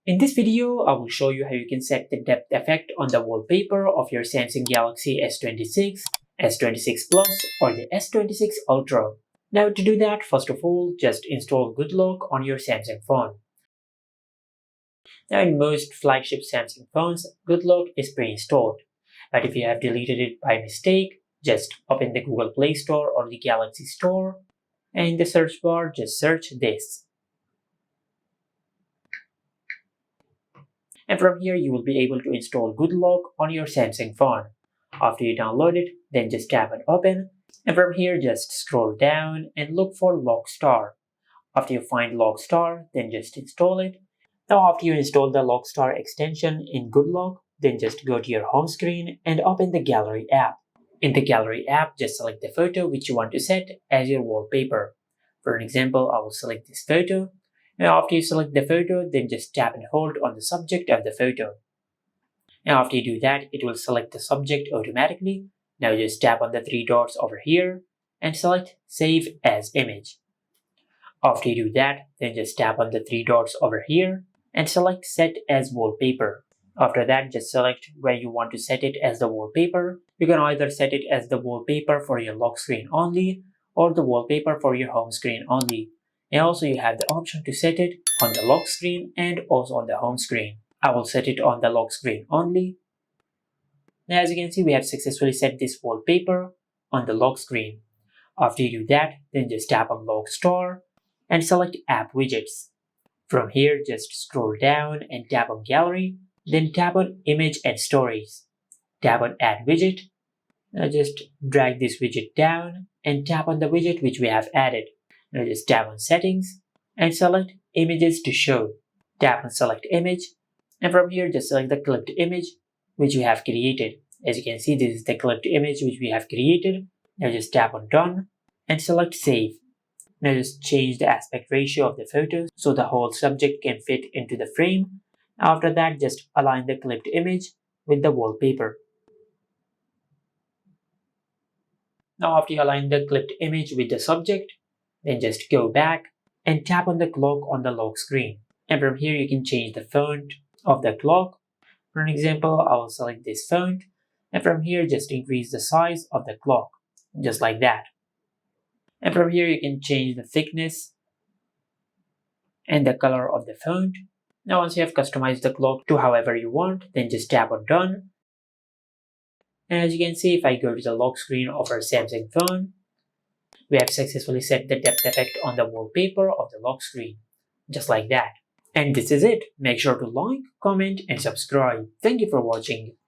In this video, I will show you how you can set the depth effect on the wallpaper of your Samsung Galaxy S26, S26 Plus, or the S26 Ultra. Now to do that, first of all, just install Good Lock on your Samsung phone. Now in most flagship Samsung phones, Good Lock is pre-installed. But if you have deleted it by mistake, just open the Google Play Store or the Galaxy Store, and in the search bar, just search this. And from here, you will be able to install Good Lock on your Samsung phone. After you download it, then just tap on Open, and from here, just scroll down and look for Lock Star. After you find Lock Star, then just install it. Now after you install the Lock Star extension in Good Lock, then just go to your home screen and open the Gallery app. In the Gallery app, just select the photo which you want to set as your wallpaper. For an example, I will select this photo. Now after you select the photo, then just tap and hold on the subject of the photo. Now after you do that, it will select the subject automatically. Now just tap on the three dots over here and select Save as Image. After you do that, then just tap on the three dots over here and select Set as Wallpaper. After that, just select where you want to set it as the wallpaper. You can either set it as the wallpaper for your lock screen only or the wallpaper for your home screen only. And also you have the option to set it on the lock screen and also on the home screen. I will set it on the lock screen only. Now as you can see, we have successfully set this wallpaper on the lock screen. After you do that, then just tap on Lock Star and select App Widgets. From here, just scroll down and tap on Gallery, then tap on Image and Stories. Tap on Add Widget. Now just drag this widget down and tap on the widget which we have added. Now just tap on Settings and select Images to Show. Tap on Select Image, and from here just select the clipped image which we have created. As you can see, this is the clipped image which we have created. Now just tap on Done and select Save. Now just change the aspect ratio of the photo so the whole subject can fit into the frame. After that, just align the clipped image with the wallpaper. Now after you align the clipped image with the subject, then just go back and tap on the clock on the lock screen. And from here you can change the font of the clock. For an example, I will select this font, and from here just increase the size of the clock, just like that. And from here you can change the thickness and the color of the font. Now once you have customized the clock to however you want, then just tap on Done. And as you can see, if I go to the lock screen of our Samsung phone, we have successfully set the depth effect on the wallpaper of the lock screen, just like that. And this is it. Make sure to like, comment and subscribe. Thank you for watching.